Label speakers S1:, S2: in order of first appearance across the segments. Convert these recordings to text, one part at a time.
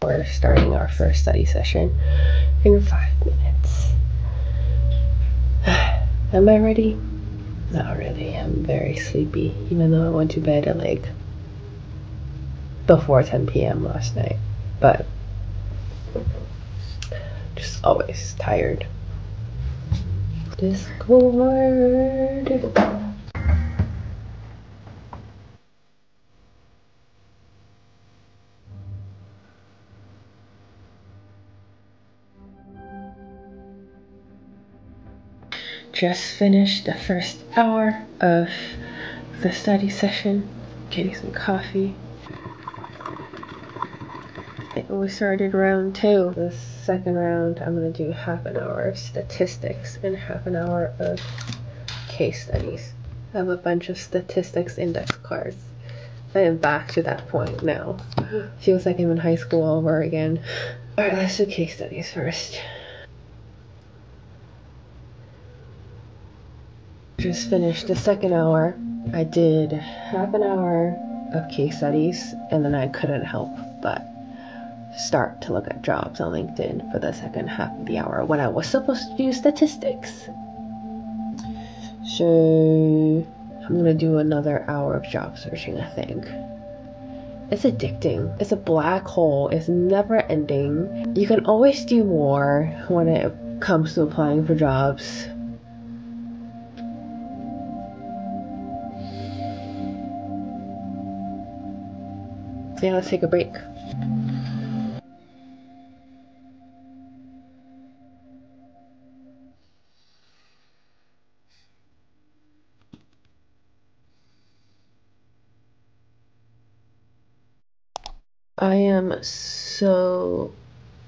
S1: We're starting our first study session in 5 minutes. Am I ready? Not really. I'm very sleepy, even though I went to bed at like before 10 p.m. last night. But just always tired. Discord. Just finished the first hour of the study session, getting some coffee. We started round 2. The second round, I'm going to do half an hour of statistics and half an hour of case studies. I have a bunch of statistics index cards. I am back to that point now. Feels like I'm in high school all over again. Alright, let's do case studies first. Just finished the second hour. I did half an hour of case studies and then I couldn't help but start to look at jobs on LinkedIn for the second half of the hour when I was supposed to do statistics. So I'm gonna do another hour of job searching, I think. It's addicting. It's a black hole. It's never ending. You can always do more when it comes to applying for jobs. Yeah, let's take a break. I am so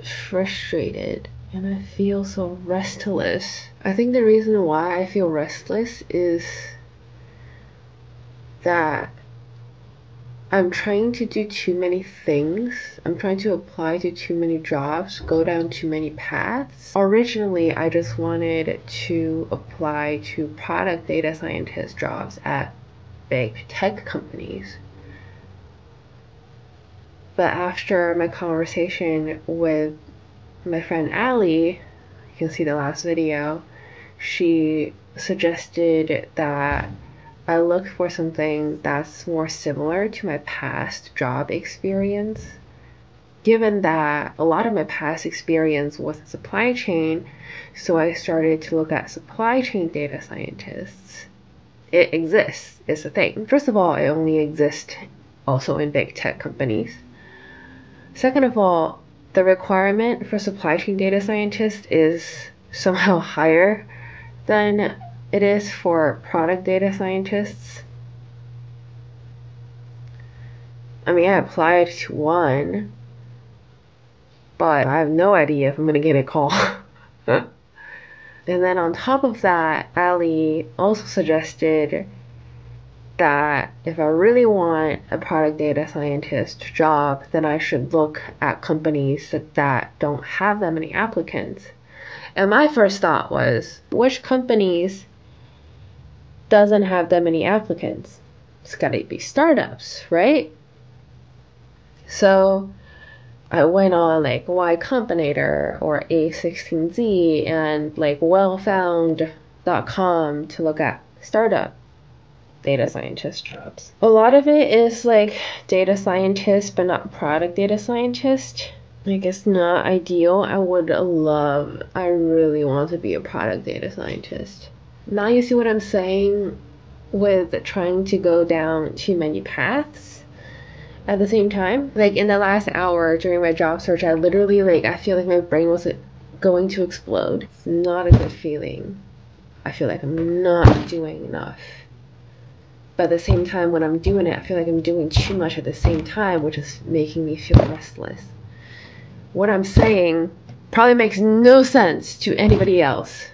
S1: frustrated and I feel so restless. I think the reason why I feel restless is that I'm trying to do too many things. I'm trying to apply to too many jobs, go down too many paths. Originally, I just wanted to apply to product data scientist jobs at big tech companies. But after my conversation with my friend Allie, you can see the last video, she suggested that I look for something that's more similar to my past job experience. Given that a lot of my past experience was in supply chain, so I started to look at supply chain data scientists. It exists, it's a thing. First of all, it only exists also in big tech companies. Second of all, the requirement for supply chain data scientists is somehow higher than it is for product data scientists. I mean, I applied to one, but I have no idea if I'm gonna get a call. And then on top of that, Ali also suggested that if I really want a product data scientist job, then I should look at companies that don't have that many applicants. And my first thought was, which companies doesn't have that many applicants? It's gotta be startups, right? So I went on like Y Combinator or A16Z and like wellfound.com to look at startup data scientist jobs. A lot of it is like data scientist, but not product data scientist. I guess not ideal. I really want to be a product data scientist. Now you see what I'm saying with trying to go down too many paths at the same time. Like in the last hour during my job search, I literally I feel like my brain was going to explode. It's not a good feeling. I feel like I'm not doing enough. But at the same time, when I'm doing it, I feel like I'm doing too much at the same time, which is making me feel restless. What I'm saying probably makes no sense to anybody else.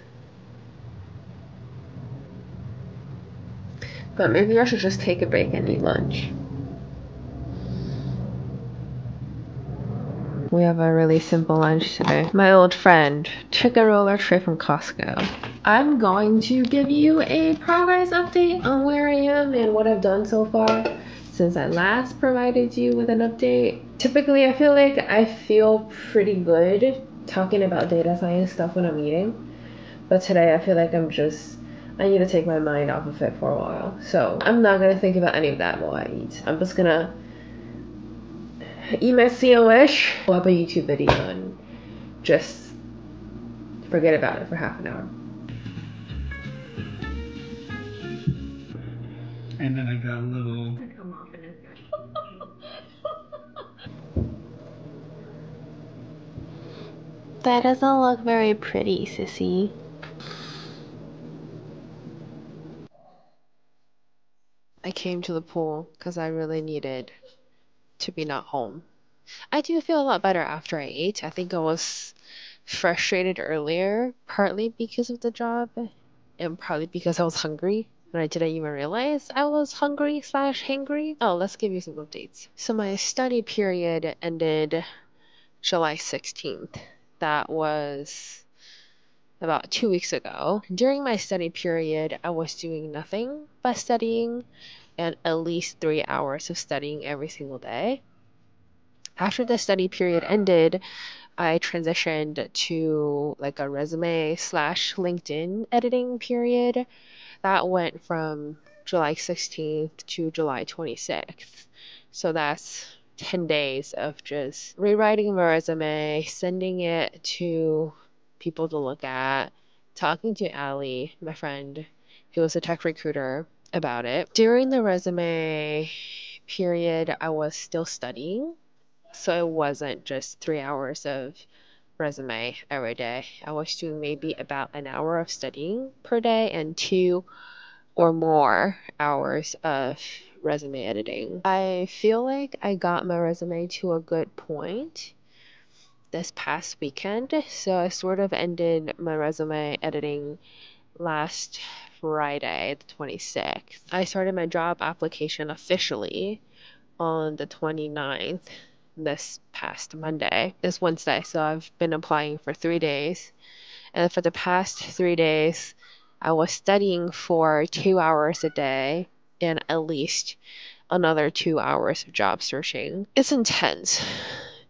S1: But maybe I should just take a break and eat lunch. We have a really simple lunch today. My old friend, chicken roller tray from Costco. I'm going to give you a progress update on where I am and what I've done so far. It's since I last provided you with an update. Typically, I feel like I feel pretty good talking about data science stuff when I'm eating. But today I feel like I need to take my mind off of it for a while. So I'm not gonna think about any of that while I eat. I'm just gonna eat my sandwich, pull up a YouTube video, and just forget about it for half an hour.
S2: And then I got a little.
S1: That doesn't look very pretty, sissy. I came to the pool because I really needed to be not home. I do feel a lot better after I ate. I think I was frustrated earlier, partly because of the job and partly because I was hungry. And I didn't even realize I was hungry slash hangry. Oh, let's give you some updates. So my study period ended July 16th. That was about 2 weeks ago. During my study period, I was doing nothing but studying and at least 3 hours of studying every single day. After the study period ended, I transitioned to like a resume slash LinkedIn editing period that went from July 16th to July 26th. So that's 10 days of just rewriting my resume, sending it to people to look at, talking to Allie, my friend, who was a tech recruiter, about it. During the resume period, I was still studying. So it wasn't just 3 hours of resume every day. I was doing maybe about an hour of studying per day and 2 or more hours of resume editing. I feel like I got my resume to a good point this past weekend. So I sort of ended my resume editing last Friday, the 26th. I started my job application officially on the 29th, this past Monday, this Wednesday. So I've been applying for 3 days. And for the past 3 days, I was studying for 2 hours a day and at least another 2 hours of job searching. It's intense.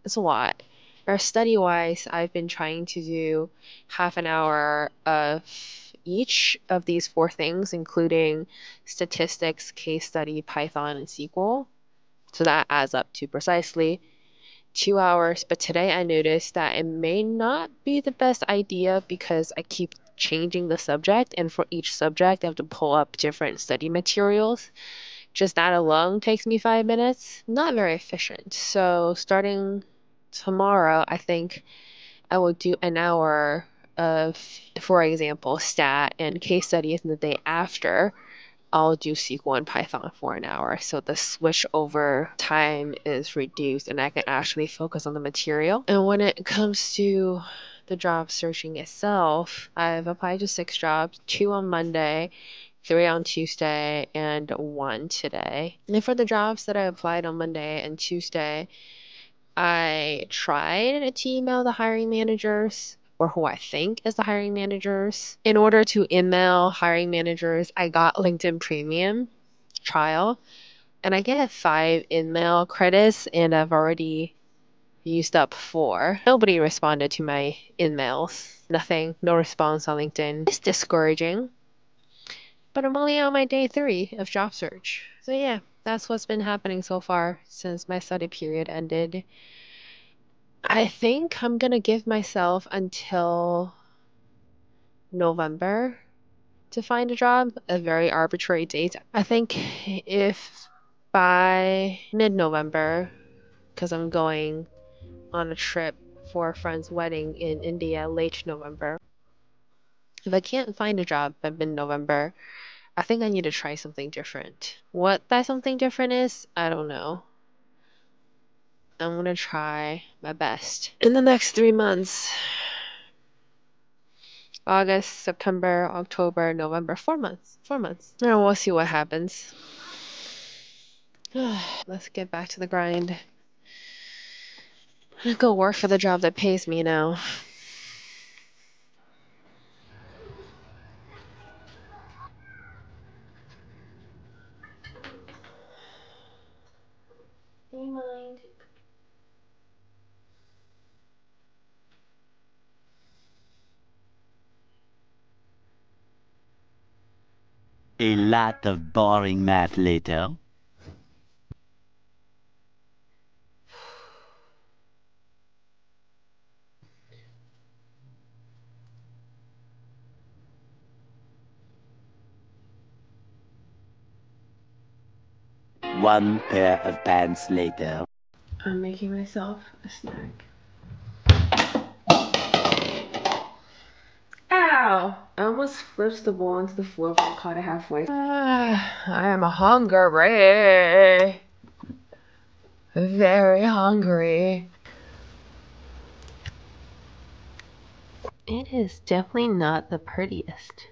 S1: It's a lot. Or study wise, I've been trying to do half an hour of each of these 4 things, including statistics, case study, Python, and SQL. So that adds up to precisely 2 hours. But today I noticed that it may not be the best idea because I keep changing the subject, and for each subject I have to pull up different study materials. Just that alone takes me 5 minutes. Not very efficient. So starting tomorrow, I think I will do an hour of, for example, stat and case studies, and the day after I'll do SQL and Python for an hour. So the switch over time is reduced and I can actually focus on the material. And when it comes to the job searching itself, I've applied to 6 jobs, 2 on Monday, 3 on Tuesday, and 1 today. And for the jobs that I applied on Monday and Tuesday, I tried to email the hiring managers, or who I think is the hiring managers. In order to email hiring managers, I got LinkedIn Premium trial, and I get 5 email credits, and I've already used up 4. Nobody responded to my emails. Nothing, no response on LinkedIn. It's discouraging. But I'm only on my day 3 of job search. So yeah, that's what's been happening so far since my study period ended. I think I'm gonna give myself until November to find a job, a very arbitrary date. I think if by mid-November, because I'm going on a trip for a friend's wedding in India late November. If I can't find a job by mid-November, I think I need to try something different. What that something different is, I don't know. I'm gonna try my best. In the next 3 months, August, September, October, November, 4 months. 4 months. And we'll see what happens. Let's get back to the grind. I'm gonna go work for the job that pays me now. Do you mind?
S3: A lot of boring math later. One pair of pants later.
S1: I'm making myself a snack. Ow! I almost flipped the bowl into the floor, but I caught it halfway. I am hungry. Very hungry. It is definitely not the prettiest,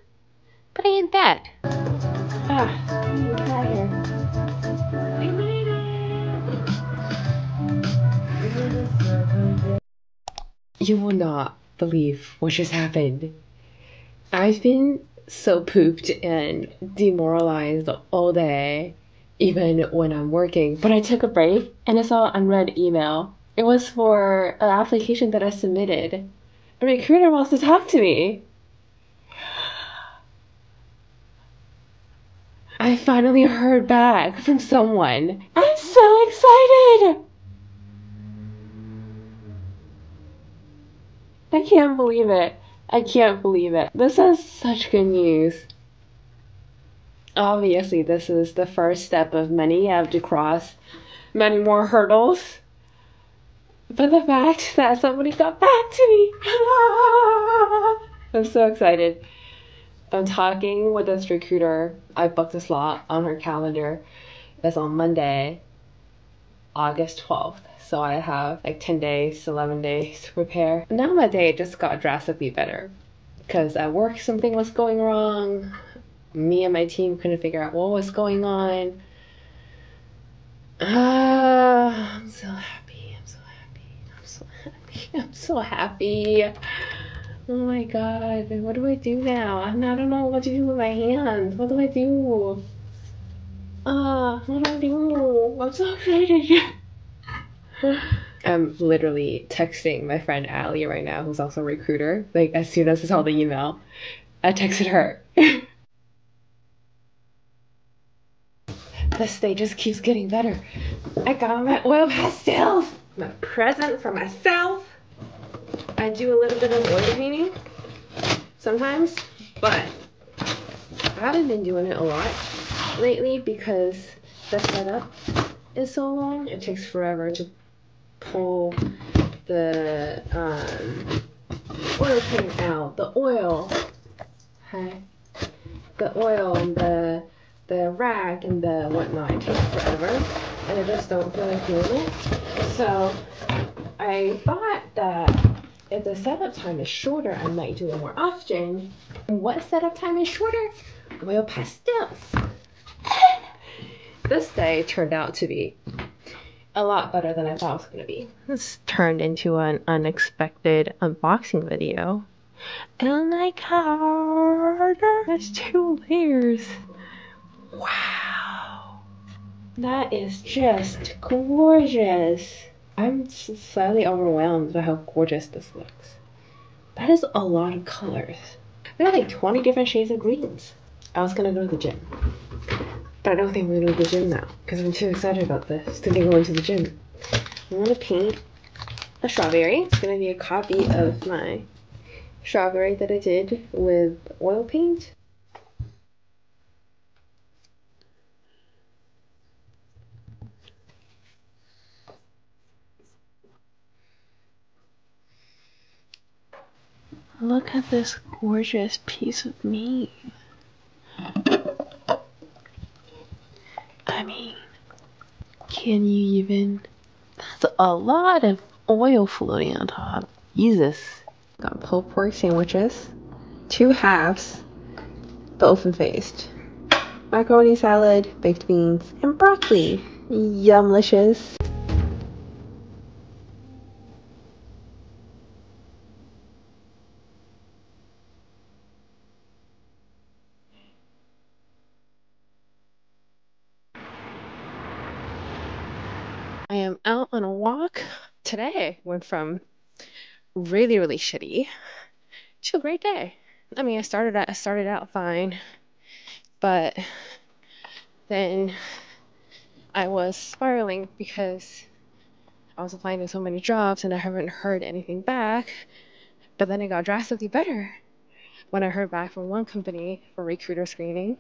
S1: but ain't that? You got here. I made it! You will not believe what just happened. I've been so pooped and demoralized all day, even when I'm working. But I took a break and I saw an unread email. It was for an application that I submitted. A recruiter wants to talk to me. I finally heard back from someone. I'm so excited! I can't believe it. I can't believe it. This is such good news. Obviously, this is the first step of many. I have to cross many more hurdles. But the fact that somebody got back to me. I'm so excited. I'm talking with this recruiter. I booked a slot on her calendar. That's on Monday, August 12th. So I have like 10 days, 11 days to prepare. Now my day just got drastically better. Because at work something was going wrong. Me and my team couldn't figure out what was going on. I'm so happy. I'm so happy. I'm so happy. I'm so happy. Oh my god. What do I do now? I don't know what to do with my hands. What do I do? What do I do? I'm so excited. I'm literally texting my friend Allie right now, who's also a recruiter. Like, as soon as I saw the email, I texted her. This day just keeps getting better. I got my oil pastels. My present for myself. I do a little bit of oil painting sometimes, but I haven't been doing it a lot lately because the setup is so long. It takes forever to pull the oil paint out. The oil, okay? The oil and the rag and the whatnot. It takes forever, and I just don't feel like doing it. So I thought that if the setup time is shorter, I might do it more often. What setup time is shorter? Oil pastels. This day turned out to be a lot better than I thought it was going to be. This turned into an unexpected unboxing video. Oh my god! There's 2 layers. Wow. That is just gorgeous. I'm slightly overwhelmed by how gorgeous this looks. That is a lot of colors. There are like 20 different shades of greens. I was gonna go to the gym, but I don't think I'm gonna go to the gym now because I'm too excited about this to be going to the gym. I want to paint a strawberry. It's gonna be a copy of my strawberry that I did with oil paint. Look at this gorgeous piece of meat. I mean, can you even? That's a lot of oil floating on top. Jesus. Got pulled pork sandwiches, 2 halves, the open faced, macaroni salad, baked beans, and broccoli. Yumlicious. I out on a walk today. Went from really, really shitty to a great day. I mean, I started out fine, but then I was spiraling because I was applying to so many jobs and I haven't heard anything back. But then it got drastically better when I heard back from one company for recruiter screening.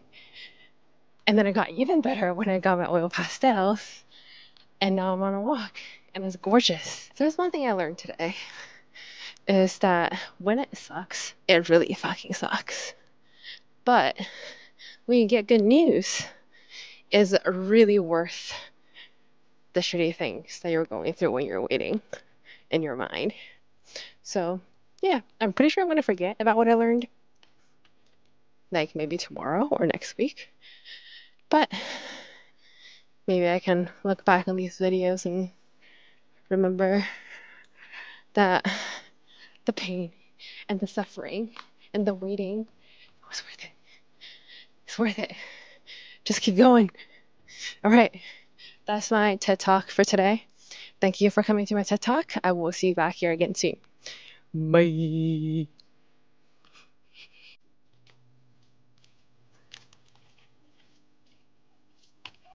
S1: And then it got even better when I got my oil pastels. And now I'm on a walk and it's gorgeous. So there's one thing I learned today is that when it sucks, it really fucking sucks. But when you get good news, is really worth the shitty things that you're going through when you're waiting in your mind. So yeah, I'm pretty sure I'm gonna forget about what I learned, like maybe tomorrow or next week. But maybe I can look back on these videos and remember that the pain and the suffering and the waiting was worth it. It's worth it. Just keep going. All right. That's my TED Talk for today. Thank you for coming to my TED Talk. I will see you back here again soon. Bye.